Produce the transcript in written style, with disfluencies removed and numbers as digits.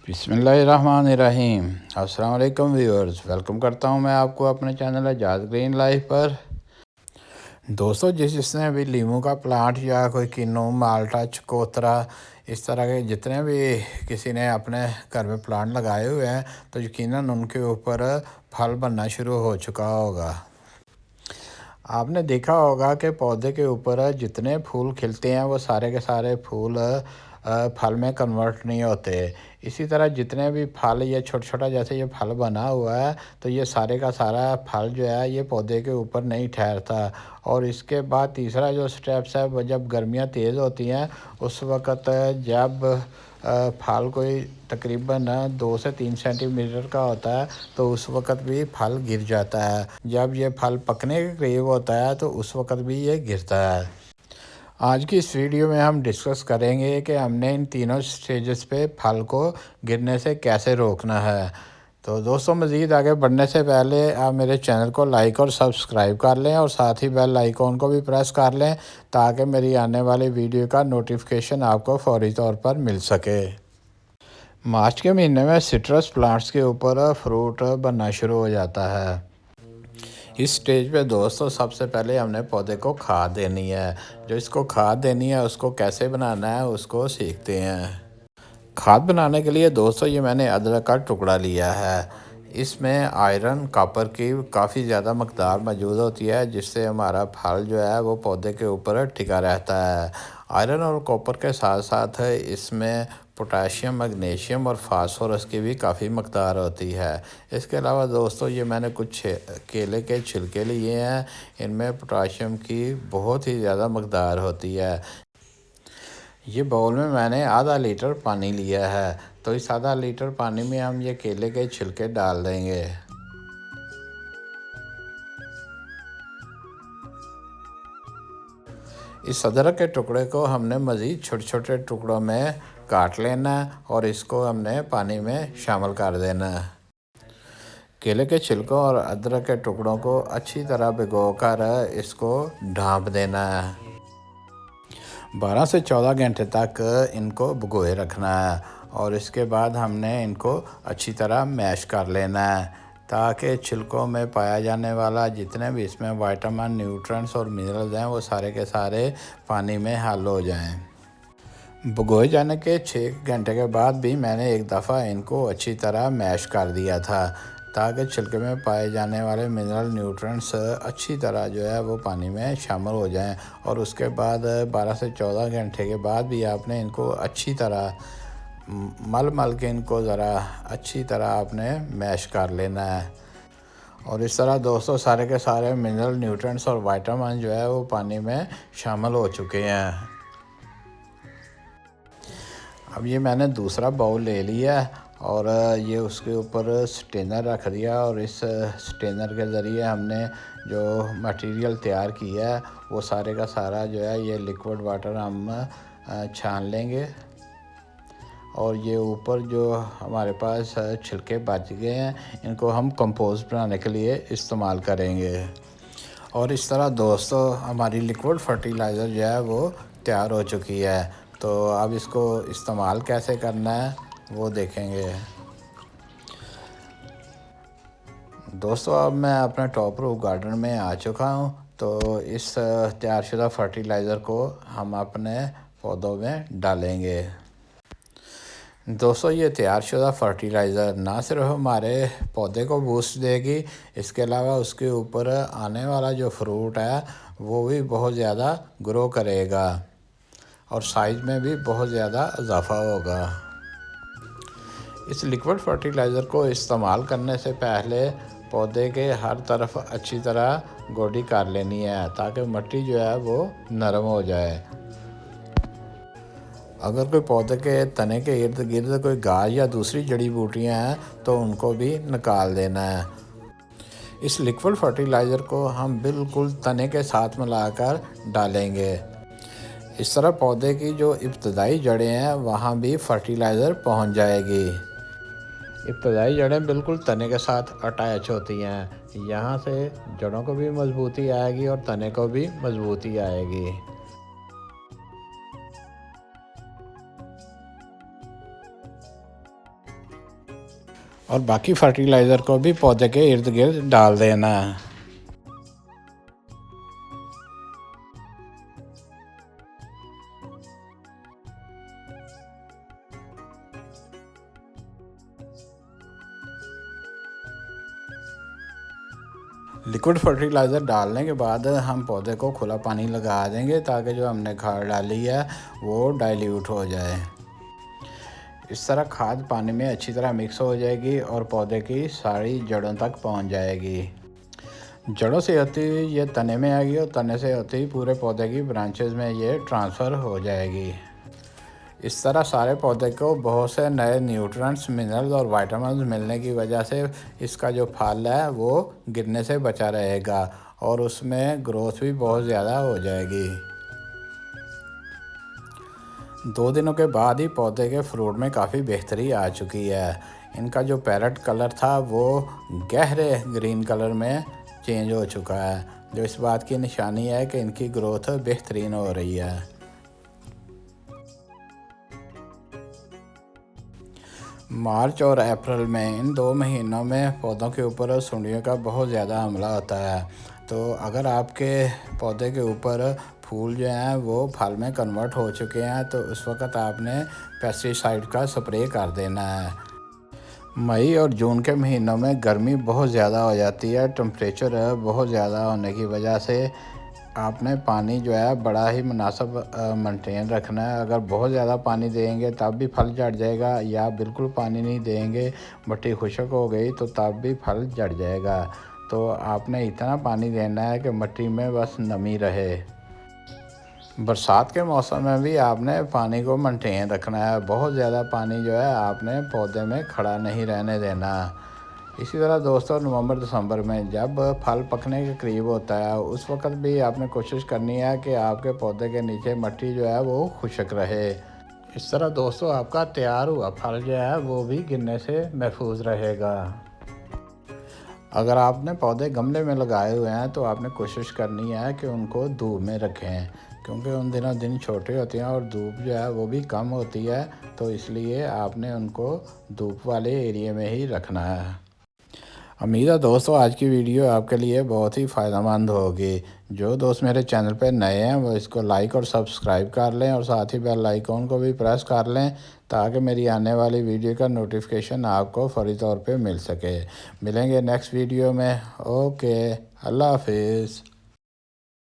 बिस्मिल्लाहिर्रहमानिर्रहीम। अस्सलाम वालेकुम व्यूअर्स, वेलकम करता हूं मैं आपको अपने चैनल आजाद ग्रीन लाइफ पर। दोस्तों, जिसने अभी लीमू का प्लांट या कोई किन्नू, माल्टा, चकोतरा, इस तरह के जितने भी किसी ने अपने घर में प्लांट लगाए हुए हैं तो यकीनन उनके ऊपर फल बनना शुरू हो चुका होगा। आपने देखा होगा कि पौधे के ऊपर जितने फूल खिलते हैं वो सारे के सारे फूल फल में कन्वर्ट नहीं होते। इसी तरह जितने भी फल, ये छोटा छोटा जैसे ये फल बना हुआ है तो ये सारे का सारा फल जो है ये पौधे के ऊपर नहीं ठहरता। और इसके बाद तीसरा जो स्टेप्स है, वो जब गर्मियाँ तेज़ होती हैं उस वक़्त जब फल कोई तकरीबन 2 से 3 सेंटीमीटर का होता है तो उस वक़्त भी फल गिर जाता है। जब ये फल पकने के करीब होता है तो उस वक़्त भी ये गिरता है। आज की इस वीडियो में हम डिस्कस करेंगे कि हमने इन तीनों स्टेजेस पे फल को गिरने से कैसे रोकना है। तो दोस्तों, मज़ीद आगे बढ़ने से पहले आप मेरे चैनल को लाइक और सब्सक्राइब कर लें और साथ ही बेल आइकॉन को भी प्रेस कर लें ताकि मेरी आने वाली वीडियो का नोटिफिकेशन आपको फौरी तौर पर मिल सके। मार्च के महीने में सिट्रस प्लांट्स के ऊपर फ्रूट बनना शुरू हो जाता है। इस स्टेज पे दोस्तों सबसे पहले हमने पौधे को खाद देनी है। जो इसको खाद देनी है उसको कैसे बनाना है उसको सीखते हैं। खाद बनाने के लिए दोस्तों ये मैंने अदरक का टुकड़ा लिया है। इसमें आयरन, कॉपर की काफ़ी ज़्यादा मकदार मौजूद होती है जिससे हमारा फल जो है वो पौधे के ऊपर टिका रहता है। आयरन और कॉपर के साथ साथ इसमें पोटाशियम, मैग्नीशियम और फास्फोरस की भी काफ़ी मकदार होती है। इसके अलावा दोस्तों ये मैंने कुछ केले के छिलके लिए हैं। इनमें पोटाशियम की बहुत ही ज़्यादा मकदार होती है। ये बाउल में मैंने आधा लीटर पानी लिया है तो इस आधा लीटर पानी में हम ये केले के छिलके डाल देंगे। इस अदरक के टुकड़े को हमने मज़ीद छोटे छोटे टुकड़ों में काट लेना है और इसको हमने पानी में शामिल कर देना है। केले के छिलकों और अदरक के टुकड़ों को अच्छी तरह भिगोकर इसको ढाँप देना है। 12 से 14 घंटे तक इनको भिगोए रखना है और इसके बाद हमने इनको अच्छी तरह मैश कर लेना है ताकि छिलकों में पाया जाने वाला जितने भी इसमें विटामिन, न्यूट्रिएंट्स और मिनरल्स हैं वो सारे के सारे पानी में हल हो जाएं। भिगोए जाने के 6 घंटे के बाद भी मैंने एक दफ़ा इनको अच्छी तरह मैश कर दिया था ताकि छिलके में पाए जाने वाले मिनरल, न्यूट्रिएंट्स अच्छी तरह जो है वो पानी में शामिल हो जाएं। और उसके बाद 12 से 14 घंटे के बाद भी आपने इनको अच्छी तरह मल के इनको ज़रा अच्छी तरह आपने मैश कर लेना है। और इस तरह दोस्तों सारे के सारे मिनरल, न्यूट्रिएंट्स और विटामिन जो है वो पानी में शामिल हो चुके हैं। अब ये मैंने दूसरा बाउल ले लिया और ये उसके ऊपर स्ट्रेनर रख दिया और इस स्ट्रेनर के ज़रिए हमने जो मटेरियल तैयार किया है वो सारे का सारा जो है ये लिक्विड वाटर हम छान लेंगे। और ये ऊपर जो हमारे पास छिलके बच गए हैं इनको हम कंपोस्ट बनाने के लिए इस्तेमाल करेंगे। और इस तरह दोस्तों हमारी लिक्विड फर्टिलाइज़र जो है वो तैयार हो चुकी है। तो अब इसको इस्तेमाल कैसे करना है वो देखेंगे। दोस्तों अब मैं अपने टॉप रूफ गार्डन में आ चुका हूँ। तो इस तैयारशुदा फर्टिलाइज़र को हम अपने पौधों में डालेंगे। दोस्तों ये तैयारशुदा फर्टिलाइज़र ना सिर्फ हमारे पौधे को बूस्ट देगी, इसके अलावा उसके ऊपर आने वाला जो फ्रूट है वो भी बहुत ज़्यादा ग्रो करेगा और साइज़ में भी बहुत ज़्यादा इजाफा होगा। इस लिक्विड फर्टिलाइज़र को इस्तेमाल करने से पहले पौधे के हर तरफ अच्छी तरह गोडी कर लेनी है ताकि मिट्टी जो है वो नरम हो जाए। अगर कोई पौधे के तने के इर्द गिर्द कोई घास या दूसरी जड़ी बूटियाँ हैं तो उनको भी निकाल देना है। इस लिक्विड फर्टिलाइज़र को हम बिल्कुल तने के साथ मिलाकर डालेंगे। इस तरह पौधे की जो इब्तदाई जड़ें हैं वहाँ भी फर्टिलाइज़र पहुँच जाएगी। इब्तदाई जड़ें बिल्कुल तने के साथ अटैच होती हैं। यहाँ से जड़ों को भी मजबूती आएगी और तने को भी मजबूती आएगी। और बाकी फर्टिलाइज़र को भी पौधे के इर्द गिर्द डाल देना है। लिक्विड फर्टिलाइज़र डालने के बाद हम पौधे को खुला पानी लगा देंगे ताकि जो हमने खाद डाली है वो डाइल्यूट हो जाए। इस तरह खाद पानी में अच्छी तरह मिक्स हो जाएगी और पौधे की सारी जड़ों तक पहुंच जाएगी। जड़ों से होती हुई ये तने में आएगी और तने से होती ही पूरे पौधे की ब्रांचेस में ये ट्रांसफ़र हो जाएगी। इस तरह सारे पौधे को बहुत से नए न्यूट्रिएंट्स, मिनरल्स और विटामिन्स मिलने की वजह से इसका जो फल है वो गिरने से बचा रहेगा और उसमें ग्रोथ भी बहुत ज़्यादा हो जाएगी। 2 दिनों के बाद ही पौधे के फ्रूट में काफ़ी बेहतरी आ चुकी है। इनका जो पैरेट कलर था वो गहरे ग्रीन कलर में चेंज हो चुका है, जो इस बात की निशानी है कि इनकी ग्रोथ बेहतरीन हो रही है। मार्च और अप्रैल में इन 2 महीनों में पौधों के ऊपर सुंडियों का बहुत ज़्यादा हमला होता है। तो अगर आपके पौधे के ऊपर फूल जो हैं वो फल में कन्वर्ट हो चुके हैं तो उस वक़्त आपने पेस्टिसाइड का स्प्रे कर देना है। मई और जून के महीनों में गर्मी बहुत ज़्यादा हो जाती है। टेम्परेचर बहुत ज़्यादा होने की वजह से आपने पानी जो है बड़ा ही मुनासिब मेंटेन रखना है। अगर बहुत ज़्यादा पानी देंगे तब भी फल झड़ जाएगा, या बिल्कुल पानी नहीं देंगे, मिट्टी खुश्क हो गई तो तब भी फल झड़ जाएगा। तो आपने इतना पानी देना है कि मिट्टी में बस नमी रहे। बरसात के मौसम में भी आपने पानी को मेंटेन रखना है। बहुत ज़्यादा पानी जो है आपने पौधे में खड़ा नहीं रहने देना। इसी तरह दोस्तों, नवंबर दिसंबर में जब फल पकने के करीब होता है उस वक्त भी आपने कोशिश करनी है कि आपके पौधे के नीचे मिट्टी जो है वो खुश्क रहे। इस तरह दोस्तों आपका तैयार हुआ फल जो है वो भी गिरने से महफूज रहेगा। अगर आपने पौधे गमले में लगाए हुए हैं तो आपने कोशिश करनी है कि उनको धूप में रखें, क्योंकि उन दिनों दिन छोटे होते हैं और धूप जो है वो भी कम होती है, तो इसलिए आपने उनको धूप वाले एरिया में ही रखना है। उम्मीद है दोस्तों आज की वीडियो आपके लिए बहुत ही फ़ायदेमंद होगी। जो दोस्त मेरे चैनल पर नए हैं वो इसको लाइक और सब्सक्राइब कर लें और साथ ही बेल आइकॉन को भी प्रेस कर लें ताकि मेरी आने वाली वीडियो का नोटिफिकेशन आपको फौरी तौर पे मिल सके। मिलेंगे नेक्स्ट वीडियो में। ओके, अल्लाह हाफिज़।